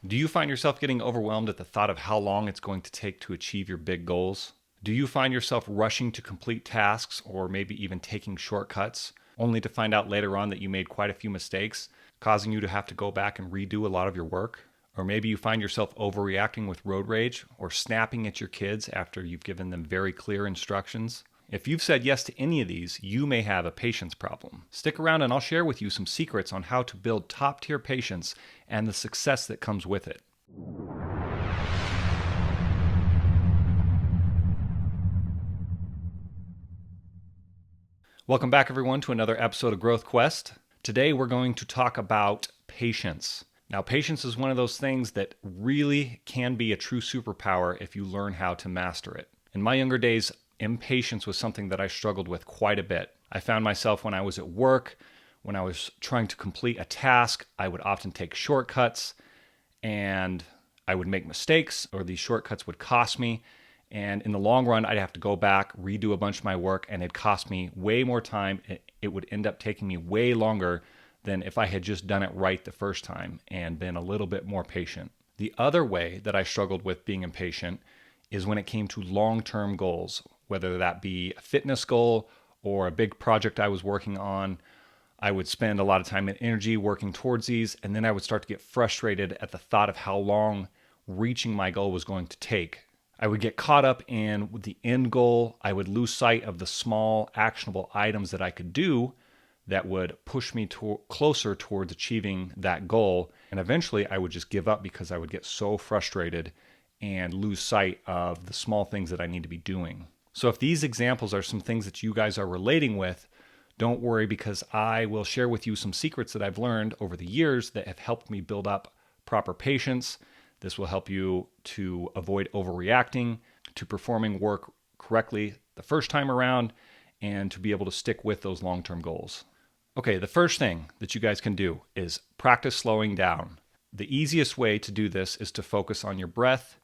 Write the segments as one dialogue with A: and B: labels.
A: Do you find yourself getting overwhelmed at the thought of how long it's going to take to achieve your big goals? Do you find yourself rushing to complete tasks or maybe even taking shortcuts, only to find out later on that you made quite a few mistakes, causing you to have to go back and redo a lot of your work? Or maybe you find yourself overreacting with road rage or snapping at your kids after you've given them very clear instructions? If you've said yes to any of these, you may have a patience problem. Stick around and I'll share with you some secrets on how to build top-tier patience and the success that comes with it. Welcome back, everyone, to another episode of Growth Quest. Today, we're going to talk about patience. Now, patience is one of those things that really can be a true superpower if you learn how to master it. In my younger days, impatience was something that I struggled with quite a bit. I found myself when I was at work, when I was trying to complete a task, I would often take shortcuts and I would make mistakes, or these shortcuts would cost me. And in the long run, I'd have to go back, redo a bunch of my work, and it'd cost me way more time. It would end up taking me way longer than if I had just done it right the first time and been a little bit more patient. The other way that I struggled with being impatient is when it came to long-term goals, whether that be a fitness goal or a big project I was working on. I would spend a lot of time and energy working towards these, and then I would start to get frustrated at the thought of how long reaching my goal was going to take. I would get caught up in the end goal. I would lose sight of the small, actionable items that I could do that would push me closer towards achieving that goal. And eventually, I would just give up because I would get so frustrated and lose sight of the small things that I need to be doing. So if these examples are some things that you guys are relating with, don't worry, because I will share with you some secrets that I've learned over the years that have helped me build up proper patience. This will help you to avoid overreacting, to performing work correctly the first time around, and to be able to stick with those long-term goals. Okay, the first thing that you guys can do is practice slowing down. The easiest way to do this is to focus on your breath.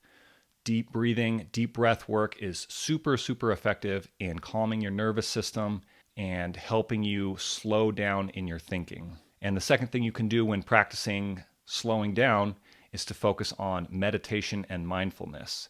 A: Deep breathing, deep breath work is super, super effective in calming your nervous system and helping you slow down in your thinking. And the second thing you can do when practicing slowing down is to focus on meditation and mindfulness.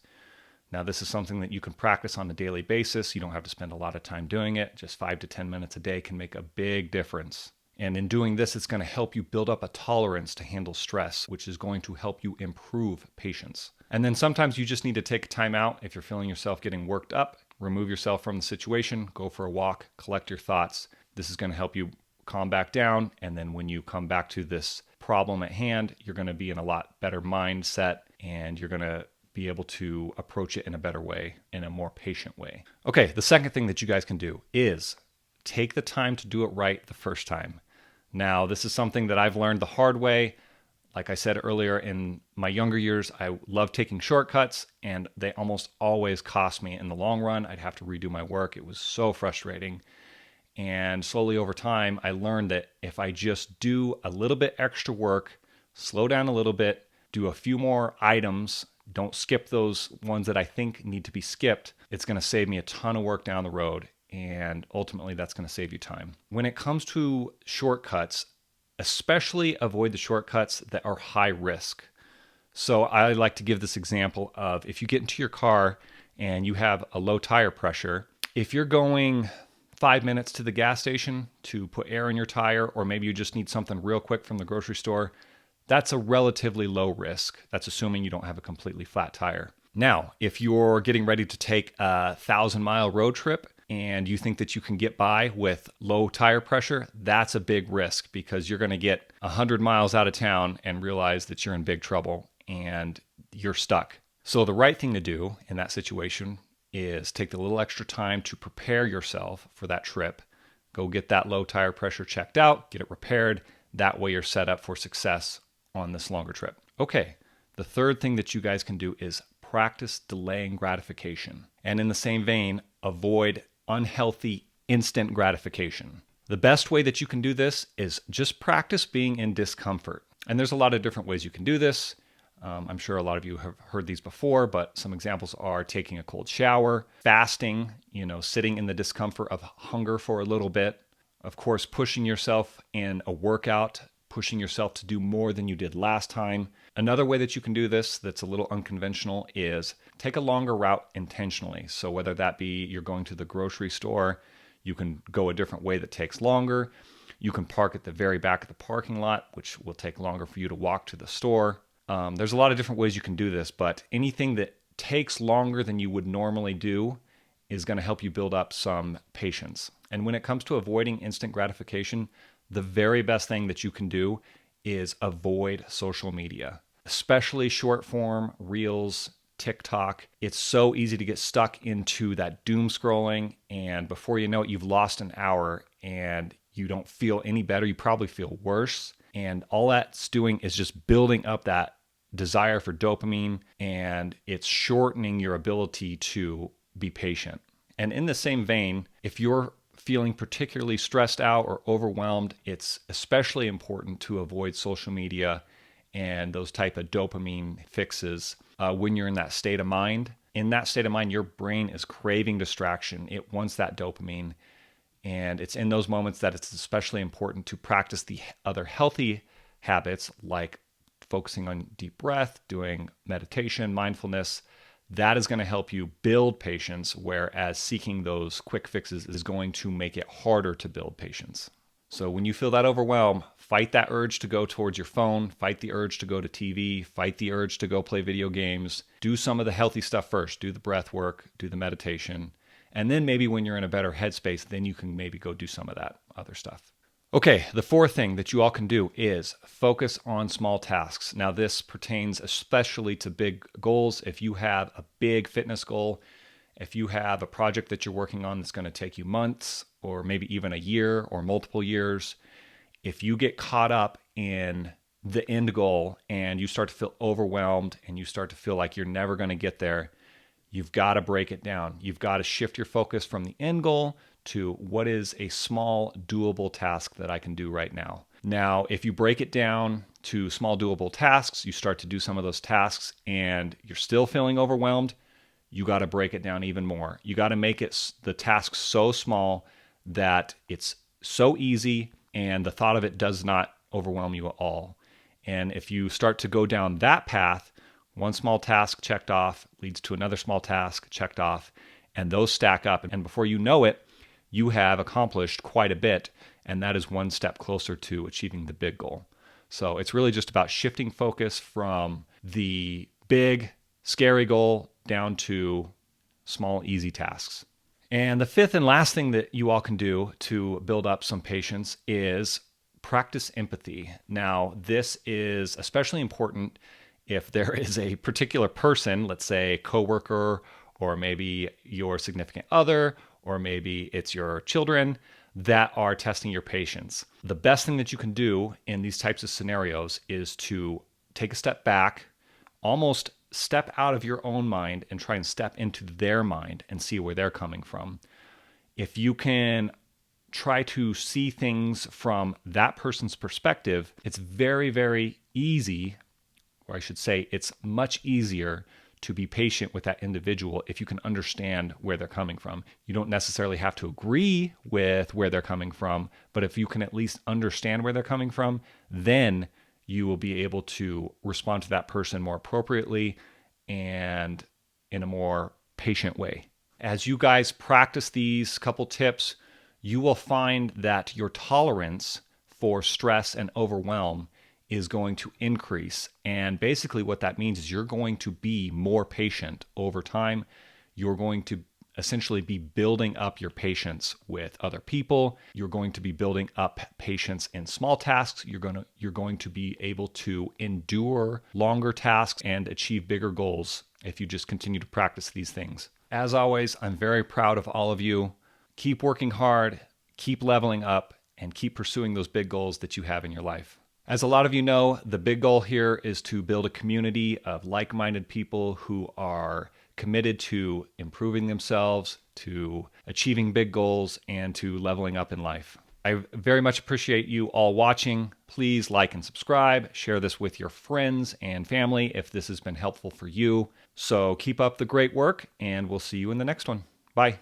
A: Now, this is something that you can practice on a daily basis. You don't have to spend a lot of time doing it. Just 5 to 10 minutes a day can make a big difference. And in doing this, it's going to help you build up a tolerance to handle stress, which is going to help you improve patience. And then sometimes you just need to take a time out. If you're feeling yourself getting worked up, remove yourself from the situation, go for a walk, collect your thoughts. This is going to help you calm back down. And then when you come back to this problem at hand, you're going to be in a lot better mindset and you're going to be able to approach it in a better way, in a more patient way. Okay, the second thing that you guys can do is take the time to do it right the first time. Now, this is something that I've learned the hard way. Like I said earlier, in my younger years, I loved taking shortcuts, and they almost always cost me. In the long run, I'd have to redo my work. It was so frustrating. And slowly over time, I learned that if I just do a little bit extra work, slow down a little bit, do a few more items, don't skip those ones that I think need to be skipped, it's going to save me a ton of work down the road. And ultimately, that's going to save you time. When it comes to shortcuts, especially avoid the shortcuts that are high risk. So I like to give this example of if you get into your car and you have a low tire pressure, if you're going 5 minutes to the gas station to put air in your tire, or maybe you just need something real quick from the grocery store, that's a relatively low risk. That's assuming you don't have a completely flat tire. Now, if you're getting ready to take a 1,000-mile road trip and you think that you can get by with low tire pressure, that's a big risk because you're going to get 100 miles out of town and realize that you're in big trouble and you're stuck. So the right thing to do in that situation is take a little extra time to prepare yourself for that trip. Go get that low tire pressure checked out, get it repaired. That way you're set up for success on this longer trip. Okay, the third thing that you guys can do is practice delaying gratification. And in the same vein, avoid unhealthy instant gratification. The best way that you can do this is just practice being in discomfort. And there's a lot of different ways you can do this. I'm sure a lot of you have heard these before, but some examples are taking a cold shower, fasting, sitting in the discomfort of hunger for a little bit. Of course, pushing yourself in a workout, pushing yourself to do more than you did last time. Another way that you can do this that's a little unconventional is take a longer route intentionally. So whether that be you're going to the grocery store, you can go a different way that takes longer. You can park at the very back of the parking lot, which will take longer for you to walk to the store. There's a lot of different ways you can do this, but anything that takes longer than you would normally do is going to help you build up some patience. And when it comes to avoiding instant gratification, the very best thing that you can do is avoid social media, especially short form, reels, TikTok. It's so easy to get stuck into that doom scrolling, and before you know it, you've lost an hour and you don't feel any better. You probably feel worse. And all that's doing is just building up that desire for dopamine, and it's shortening your ability to be patient. And in the same vein, if you're feeling particularly stressed out or overwhelmed, it's especially important to avoid social media and those type of dopamine fixes when you're in that state of mind. In that state of mind, your brain is craving distraction. It wants that dopamine. And it's in those moments that it's especially important to practice the other healthy habits like focusing on deep breath, doing meditation, mindfulness. That is going to help you build patience, whereas seeking those quick fixes is going to make it harder to build patience. So when you feel that overwhelm, fight that urge to go towards your phone, fight the urge to go to TV, fight the urge to go play video games. Do some of the healthy stuff first. Do the breath work, do the meditation. And then maybe when you're in a better headspace, then you can maybe go do some of that other stuff. Okay, the fourth thing that you all can do is focus on small tasks. Now, this pertains especially to big goals. If you have a big fitness goal, if you have a project that you're working on that's going to take you months or maybe even a year or multiple years, if you get caught up in the end goal and you start to feel overwhelmed and you start to feel like you're never going to get there, you've got to break it down. You've got to shift your focus from the end goal to what is a small, doable task that I can do right now. Now, if you break it down to small, doable tasks, you start to do some of those tasks and you're still feeling overwhelmed, you got to break it down even more. You got to make it the task so small that it's so easy and the thought of it does not overwhelm you at all. And if you start to go down that path, one small task checked off leads to another small task checked off, and those stack up. And before you know it, you have accomplished quite a bit, and that is one step closer to achieving the big goal. So it's really just about shifting focus from the big, scary goal down to small, easy tasks. And the fifth and last thing that you all can do to build up some patience is practice empathy. Now, this is especially important if there is a particular person, let's say a coworker, or maybe your significant other, or maybe it's your children that are testing your patience. The best thing that you can do in these types of scenarios is to take a step back, almost step out of your own mind and try and step into their mind and see where they're coming from. If you can try to see things from that person's perspective, it's very, very easy, or I should say it's much easier to be patient with that individual if you can understand where they're coming from. You don't necessarily have to agree with where they're coming from, but if you can at least understand where they're coming from, then you will be able to respond to that person more appropriately and in a more patient way. As you guys practice these couple tips, you will find that your tolerance for stress and overwhelm is going to increase. And basically what that means is you're going to be more patient over time. You're going to essentially be building up your patience with other people. You're going to be building up patience in small tasks. You're going to be able to endure longer tasks and achieve bigger goals if you just continue to practice these things. As always, I'm very proud of all of you. Keep working hard, keep leveling up, and keep pursuing those big goals that you have in your life. As a lot of you know, the big goal here is to build a community of like-minded people who are committed to improving themselves, to achieving big goals, and to leveling up in life. I very much appreciate you all watching. Please like and subscribe. Share this with your friends and family if this has been helpful for you. So keep up the great work, and we'll see you in the next one. Bye.